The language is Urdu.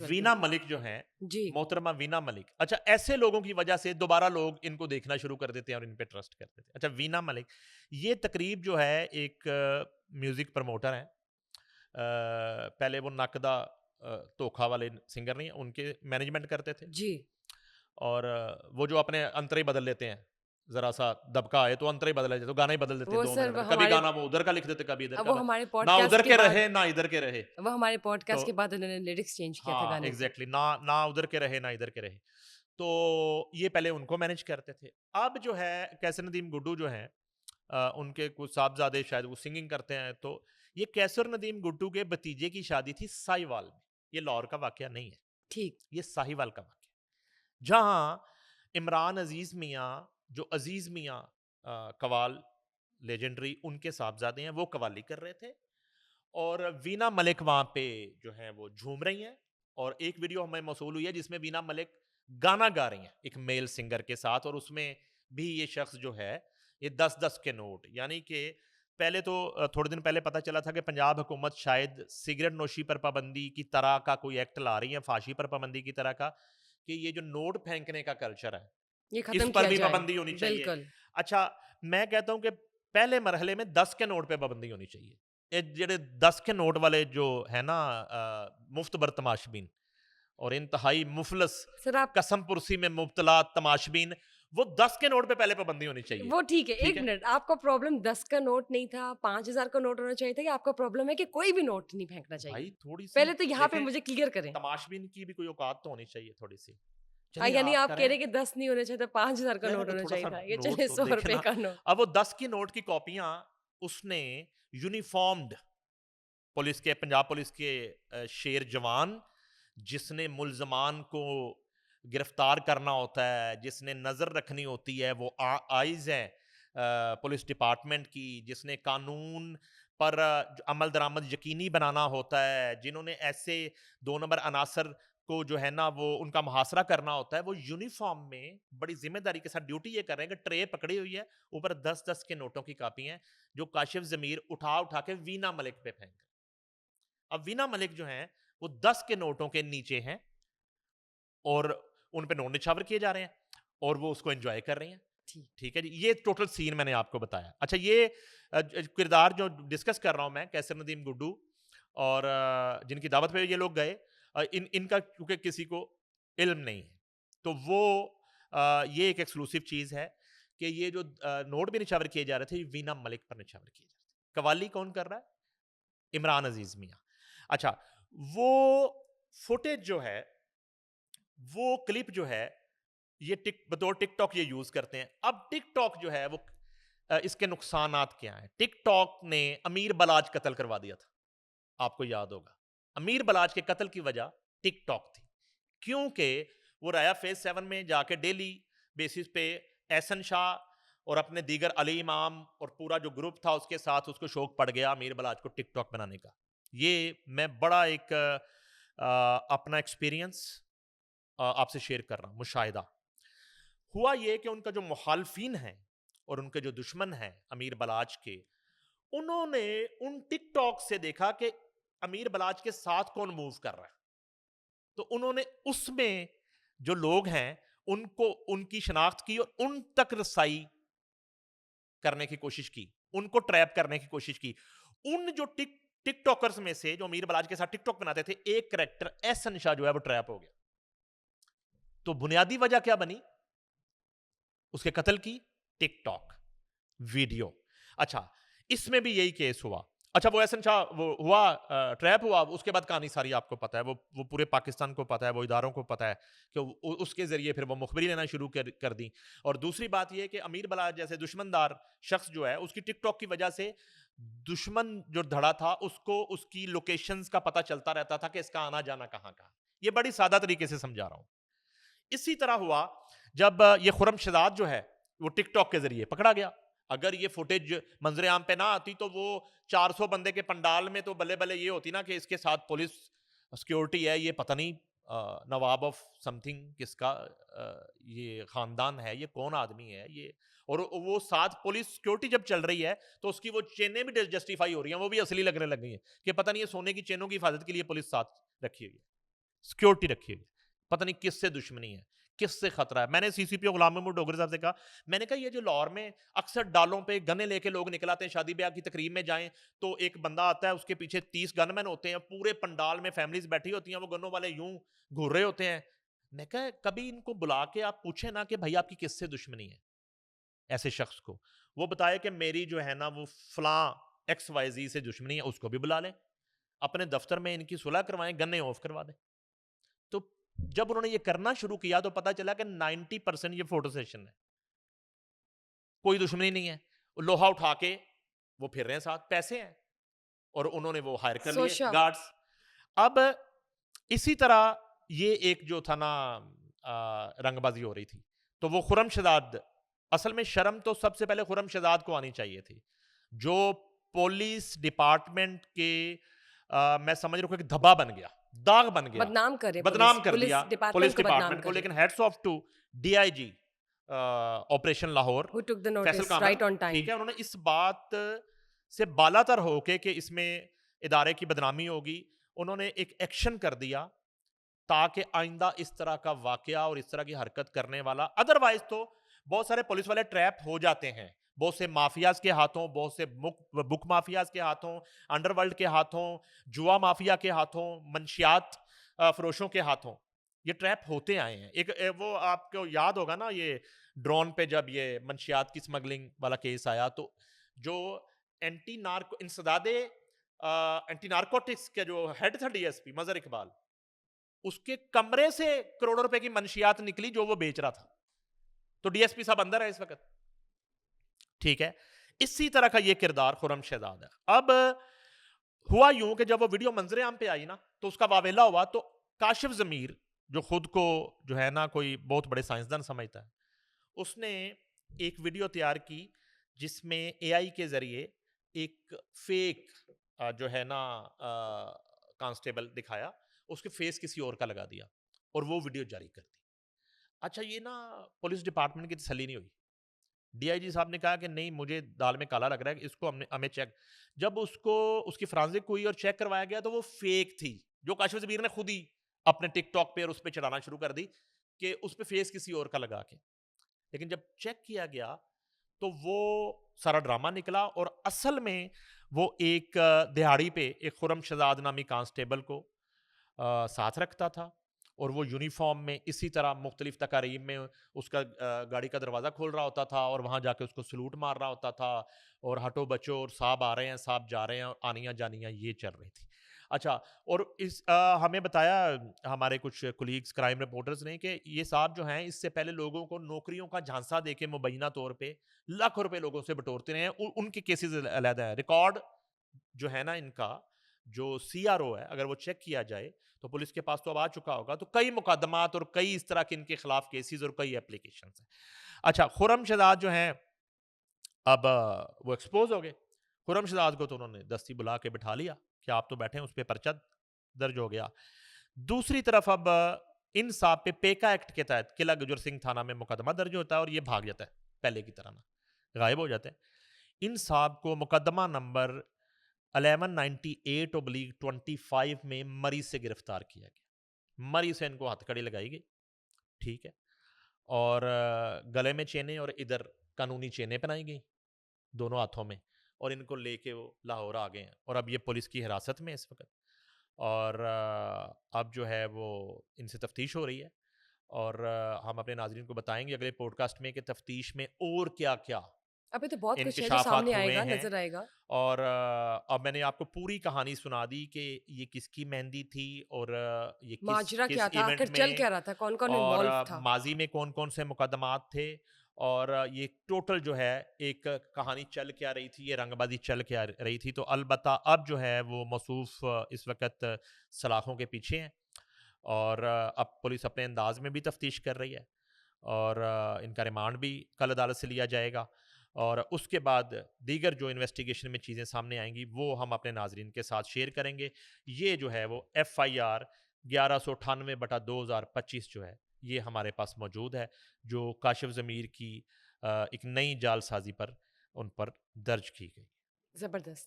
وینا ملک جو ہیں جی محترمہ وینا ملک, اچھا ایسے لوگوں کی وجہ سے دوبارہ لوگ ان کو دیکھنا شروع کر دیتے ہیں اور ان پہ ٹرسٹ کرتے تھے. اچھا وینا ملک یہ تقریب جو ہے ایک میوزک پروموٹر ہیں, پہلے وہ نقدہ توکھا والے سنگر نہیں ان کے مینجمنٹ کرتے تھے, جی اور وہ جو اپنے انترے بدل لیتے ہیں, ذرا سا دبکہ آئے تو انترے بدل لیتے, تو گانا ہی بدل دیتے وہ 2 سر منٹ میں, کبھی ہمارے گانا وہ ادھر کا لکھ دیتے کبھی ادھر کا, وہ ہمارے نہ پوڈ ادھر کاسٹ کے بعد رہے نہ ادھر کے رہے. وہ ہمارے پوڈ تو کاسٹ کے بعد انہوں نے لیرکس چینج کیا تھا ہاں گانے کے. ایگزیکٹلی, نہ ادھر کے رہے نہ ادھر کے رہے. تو یہ پہلے ان کو مینج کرتے تھے. اب جو ہے کیسر ندیم گڈو جو ہیں ان کے کچھ صاحبزادے شاید وہ سنگنگ کرتے ہیں, تو یہ کیسر ندیم گڈو کے بھتیجے کی شادی تھی ساہیوال میں. یہ لاہور کا واقعہ نہیں ہے, ٹھیک یہ ساہیوال کا واقعہ, جہاں عمران عزیز میاں جو عزیز میاں قوال لیجنڈری ان کے صاحبزادے ہیں, وہ قوالی کر رہے تھے, اور وینا ملک وہاں پہ جو ہیں وہ جھوم رہی ہیں. اور ایک ویڈیو ہمیں موصول ہوئی ہے جس میں وینا ملک گانا گا رہی ہیں ایک میل سنگر کے ساتھ, اور اس میں بھی یہ شخص جو ہے یہ 10-10 کے نوٹ, یعنی کہ پہلے تو تھوڑے دن پہلے پتہ چلا تھا کہ پنجاب حکومت شاید سگریٹ نوشی پر پابندی کی طرح کا کوئی ایکٹ لا رہی ہے, فحاشی پر پابندی کی طرح کا, کہ یہ جو نوٹ پھینکنے کا کلچر ہے یہ اس ختم پر کیا بھی جائے. پابندی ہونی چاہیے. بالکل اچھا میں کہتا ہوں کہ پہلے مرحلے میں 10 کے نوٹ پہ پابندی ہونی چاہیے. جڑے 10 کے نوٹ والے جو ہے نا مفت بر تماشبین اور انتہائی مفلس سر آپ قسم پرسی میں مبتلا تماشبین, وہ 10 کے نوٹ پہ پہلے پابندی ہونی چاہیے. وہ ٹھیک ہے, ایک منٹ, آپ کا پرابلم 10 کا نوٹ نہیں تھا, 5000 کا نوٹ ہونا چاہیے تھا, کہ آپ کا پرابلم ہے کہ کوئی بھی نوٹ نہیں پھینکنا چاہیے؟ بھائی تھوڑی سی پہلے تو یہاں پہ مجھے کلیئر کریں. تماشبین کی بھی کوئی اوقات تو ہونی چاہیے تھوڑی سی. یعنی آپ کہہ رہے کہ 10 نہیں ہونا چاہیے تھا, 5000 کا نوٹ ہونا چاہیے تھا, یہ چلے 100 روپے کا نوٹ. اب وہ 10 کی نوٹ کی کاپیاں اس نے یونیفارمڈ پولیس کے, پنجاب پولیس کے شیر جوان جس نے ملزمان کو گرفتار کرنا ہوتا ہے, جس نے نظر رکھنی ہوتی ہے, وہ آئیز ہیں پولیس ڈپارٹمنٹ کی, جس نے قانون پر عمل درآمد یقینی بنانا ہوتا ہے, جنہوں نے ایسے 2 نمبر عناصر کو جو ہے نا وہ ان کا محاصرہ کرنا ہوتا ہے, وہ یونیفارم میں بڑی ذمہ داری کے ساتھ ڈیوٹی یہ کر رہے ہیں کہ ٹرے پکڑی ہوئی ہے, اوپر 10-10 کے نوٹوں کی کاپی ہیں جو کاشف ضمیر اٹھا کے وینا ملک پہ پھینک. اب وینا ملک جو ہیں وہ 10 کے نوٹوں کے نیچے ہیں اور ان پہ نوٹ نچھاور کیے جا رہے ہیں, اور وہ اس کو انجوائے کر رہے ہیں. ٹھیک ہے جی, یہ ٹوٹل سین میں نے آپ کو بتایا. اچھا یہ کردار جو ڈسکس کر رہا ہوں میں, کیسر ندیم گڈو اور جن کی دعوت پہ یہ لوگ گئے, ان کا کیونکہ کسی کو علم نہیں ہے, تو وہ یہ ایک ایکسکلوسیو چیز ہے کہ یہ جو نوٹ بھی نچھاور کیے جا رہے تھے وینا ملک پر نچھاور کیے جا رہے تھے. قوالی کون کر رہا ہے؟ عمران عزیز میاں. اچھا وہ فوٹیج جو ہے, وہ کلپ جو ہے, یہ بطور ٹک ٹاک یہ یوز کرتے ہیں. اب ٹک ٹاک جو ہے وہ اس کے نقصانات کیا ہیں؟ ٹک ٹاک نے امیر بلاج قتل کروا دیا تھا, آپ کو یاد ہوگا. امیر بلاج کے قتل کی وجہ ٹک ٹاک تھی, کیونکہ وہ رایا فیز 7 میں جا کے ڈیلی بیسس پہ احسن شاہ اور اپنے دیگر علی امام اور پورا جو گروپ تھا اس کے ساتھ اس کو شوق پڑ گیا امیر بلاج کو ٹک ٹاک بنانے کا. یہ میں بڑا ایک اپنا ایکسپیرینس آپ سے شیئر کر رہا ہوں. مشاہدہ ہوا یہ کہ ان کا جو مخالفین ہیں اور ان کے جو دشمن ہیں امیر بلاج کے, انہوں نے ان ٹک ٹاک سے دیکھا کہ امیر بلاج کے ساتھ کون موو کر رہا ہے, تو انہوں نے اس میں جو لوگ ہیں ان کو ان کی شناخت کی اور ان تک رسائی کرنے کی کوشش کی, ان کو ٹریپ کرنے کی کوشش کی. ان جو ٹک ٹاکرز میں سے جو امیر بلاج کے ساتھ ٹک ٹاک بناتے تھے, ایک کریکٹر احسن شاہ جو ہے وہ ٹریپ ہو گیا. تو بنیادی وجہ کیا بنی اس کے قتل کی؟ ٹک ٹاک ویڈیو. اچھا اس میں بھی یہی کیس ہوا. اچھا وہ احسن شاہ وہ ہوا ٹریپ ہوا, اس کے بعد کہانی ساری آپ کو پتا ہے, وہ پورے پاکستان کو پتا ہے, وہ اداروں کو پتا ہے کہ اس کے ذریعے پھر وہ مخبری لینا شروع کر دی. اور دوسری بات یہ کہ امیر بلاج جیسے دشمندار شخص جو ہے, اس کی ٹک ٹاک کی وجہ سے دشمن جو دھڑا تھا اس کو اس کی لوکیشنز کا پتہ چلتا رہتا تھا کہ اس کا آنا جانا کہاں کہاں. یہ بڑی سادہ طریقے سے سمجھا رہا ہوں. اسی طرح ہوا جب یہ خرم شداد جو ہے وہ ٹک ٹاک کے ذریعے پکڑا گیا. اگر یہ فوٹیج منظر عام پہ نہ آتی تو وہ 400 بندے کے پنڈال میں تو بلے بلے یہ ہوتی نا کہ اس کے ساتھ پولیس سیکیورٹی ہے, یہ پتہ نہیں نواب آف سم تھنگ کس کا یہ خاندان ہے, یہ کون آدمی ہے یہ, اور وہ ساتھ پولیس سیکیورٹی جب چل رہی ہے تو اس کی وہ چینیں بھی جسٹیفائی ہو رہی ہیں, وہ بھی اصلی لگنے لگ گئی ہیں کہ پتہ نہیں یہ سونے کی چینوں کی حفاظت کے لیے پولیس ساتھ رکھی ہوئی ہے. سیکیورٹی رکھی ہوئی, پتہ نہیں کس سے دشمنی ہے, کس سے خطرہ ہے. میں نے سی سی پی او غلام محمود ڈوگری صاحب سے کہا, میں نے کہا یہ جو لاہور میں اکثر ڈالوں پہ گنے لے کے لوگ نکل آتے ہیں, شادی بیاہ کی تقریب میں جائیں تو ایک بندہ آتا ہے, اس کے پیچھے 30 گن مین ہوتے ہیں, پورے پنڈال میں فیملیز بیٹھی ہوتی ہیں, وہ گنوں والے یوں گھور رہے ہوتے ہیں. میں کہا کبھی ان کو بلا کے آپ پوچھیں نا کہ بھائی آپ کی کس سے دشمنی ہے ایسے شخص کو. وہ بتائے کہ میری جو ہے نا وہ فلاں ایکس وائی زی سے دشمنی ہے, اس کو بھی بلا لیں, اپنے دفتر میں ان کی صلح کروائیں, گنے آف کروا دیں. تو جب انہوں نے یہ کرنا شروع کیا تو پتا چلا کہ 90% یہ فوٹو سیشن ہے, کوئی دشمنی نہیں ہے. لوہا اٹھا کے وہ پھر رہے ہیں ساتھ, پیسے ہیں, اور انہوں نے وہ ہائر کر لیے سوشا گارڈز. اب اسی طرح یہ ایک جو تھا نا رنگ بازی ہو رہی تھی, تو وہ خرم شہزاد, اصل میں شرم تو سب سے پہلے خرم شہزاد کو آنی چاہیے تھی, جو پولیس ڈپارٹمنٹ کے میں سمجھ رہا ہوں کہ دھبا بن گیا, داغ بن گیا, بدنام کرے, بدنام کر پولیس دیا ڈپارٹمنٹ پولیس کو بدنام ڈپارٹمنٹ کو. کرے. لیکن heads of to D I G operation Lahore Who took the Faisal notice Kamil, right on time. ٹھیک ہے, انہوں نے اس بات سے بالا تر ہو کے کہ اس میں ادارے کی بدنامی ہوگی, انہوں نے ایک ایکشن کر دیا تاکہ آئندہ اس طرح کا واقعہ اور اس طرح کی حرکت کرنے والا, ادروائز تو بہت سارے پولیس والے ٹریپ ہو جاتے ہیں, بہت سے مافیاز کے ہاتھوں, بہت سے بک مافیاز کے ہاتھوں, انڈر ورلڈ کے ہاتھوں, جوا مافیا کے ہاتھوں, منشیات فروشوں کے ہاتھوں, یہ ٹریپ ہوتے آئے ہیں. ایک وہ آپ کو یاد ہوگا نا, یہ ڈرون پہ جب یہ منشیات کی سمگلنگ والا کیس آیا, تو جو اینٹی نارکوٹکس کے جو ہیڈ تھا ڈی ایس پی مظہر اقبال, اس کے کمرے سے کروڑوں روپے کی منشیات نکلی جو وہ بیچ رہا تھا, تو ڈی ایس پی صاحب اندر ہے اس وقت, ٹھیک ہے. اسی طرح کا یہ کردار خرم شہزاد ہے. اب ہوا یوں کہ جب وہ ویڈیو منظر عام پہ آئی نا, تو اس کا واویلا ہوا, تو کاشف ضمیر جو خود کو جو ہے نا کوئی بہت بڑے سائنسدان سمجھتا ہے, اس نے ایک ویڈیو تیار کی جس میں اے آئی کے ذریعے ایک فیک جو ہے نا کانسٹیبل دکھایا, اس کے فیس کسی اور کا لگا دیا, اور وہ ویڈیو جاری کر دی. اچھا, یہ نا پولیس ڈپارٹمنٹ کی تسلی نہیں ہوئی. ڈی آئی جی صاحب نے کہا کہ نہیں, مجھے دال میں کالا لگ رہا ہے, کہ اس کو ہمیں چیک. جب اس کو اس کی فرانزک ہوئی اور چیک کروایا گیا, تو وہ فیک تھی, جو کاشف ضمیر نے خود ہی اپنے ٹک ٹاک پہ اور اس پہ چڑھانا شروع کر دی کہ اس پہ فیس کسی اور کا لگا کے. لیکن جب چیک کیا گیا تو وہ سارا ڈرامہ نکلا, اور اصل میں وہ ایک دہاڑی پہ ایک خرم شہزاد نامی کانسٹیبل کو ساتھ رکھتا تھا, اور وہ یونیفارم میں اسی طرح مختلف تقاریب میں اس کا گاڑی کا دروازہ کھول رہا ہوتا تھا, اور وہاں جا کے اس کو سلوٹ مار رہا ہوتا تھا, اور ہٹو بچو, اور صاحب آ رہے ہیں, صاحب جا رہے ہیں, اور آنیاں جانیاں یہ چل رہی تھی. اچھا, اور اس ہمیں بتایا ہمارے کچھ کولیگز کرائم رپورٹرز نے کہ یہ صاحب جو ہیں اس سے پہلے لوگوں کو نوکریوں کا جھانسا دے کے مبینہ طور پہ لاکھوں روپے لوگوں سے بٹورتے رہے ہیں. ان کے کیسز علیحدہ ہے, ریکارڈ جو ہے نا ان کا, جو سی آر او ہے, اگر وہ چیک کیا جائے تو پولیس کے پاس تو اب آ چکا ہوگا, تو کئی مقدمات اور کئی اس طرح کے ان کے خلاف کیسز اور کئی اپلیکیشنز ہیں. اچھا, خرم شہزاد جو ہیں اب وہ ایکسپوز ہو گئے. خرم شہزاد کو تو انہوں نے دستی بلا کے بٹھا لیا کہ آپ تو بیٹھے ہیں, اس پہ پرچہ درج ہو گیا. دوسری طرف اب ان صاحب پہ پیکا ایکٹ کے تحت قلعہ گجر سنگھ تھانہ میں مقدمہ درج ہوتا ہے, اور یہ بھاگ جاتا ہے, پہلے کی طرح نہ غائب ہو جاتے ہیں. ان صاحب کو مقدمہ نمبر 1198/25 میں مری سے گرفتار کیا گیا. مری سے ان کو ہتھ کڑی لگائی گئی, ٹھیک ہے, اور گلے میں چینیں اور ادھر قانونی چینیں پہنائی گئی دونوں ہاتھوں میں, اور ان کو لے کے وہ لاہور آ گئے ہیں, اور اب یہ پولیس کی حراست میں اس وقت, اور اب جو ہے وہ ان سے تفتیش ہو رہی ہے. اور ہم اپنے ناظرین کو بتائیں گے اگلے پوڈ کاسٹ میں کہ تفتیش میں اور کیا کیا ابھی تو بہت کچھ ہے جو انکشافات سامنے آئے ہوئے گا, ہیں. نظر آئے گا. اور اب میں نے آپ کو پوری کہانی سنا دی کہ یہ کس کی مہندی تھی, اور یہ ماجرا کس کیا تھا, ایونٹ آخر میں, چل کیا رہا تھا, کون کون اور انوالو تھا. ماضی میں کون کون سے مقدمات تھے, اور یہ ٹوٹل جو ہے ایک کہانی چل کے آ رہی تھی, یہ رنگ بازی چل کے آ رہی تھی. تو البتہ اب جو ہے وہ موصوف اس وقت سلاخوں کے پیچھے ہیں, اور اب پولیس اپنے انداز میں بھی تفتیش کر رہی ہے, اور ان کا ریمانڈ بھی کل عدالت سے لیا جائے گا, اور اس کے بعد دیگر جو انویسٹیگیشن میں چیزیں سامنے آئیں گی وہ ہم اپنے ناظرین کے ساتھ شیئر کریں گے. یہ جو ہے وہ FIR 1198/2025 جو ہے یہ ہمارے پاس موجود ہے, جو کاشف ضمیر کی ایک نئی جال سازی پر ان پر درج کی گئی. زبردست.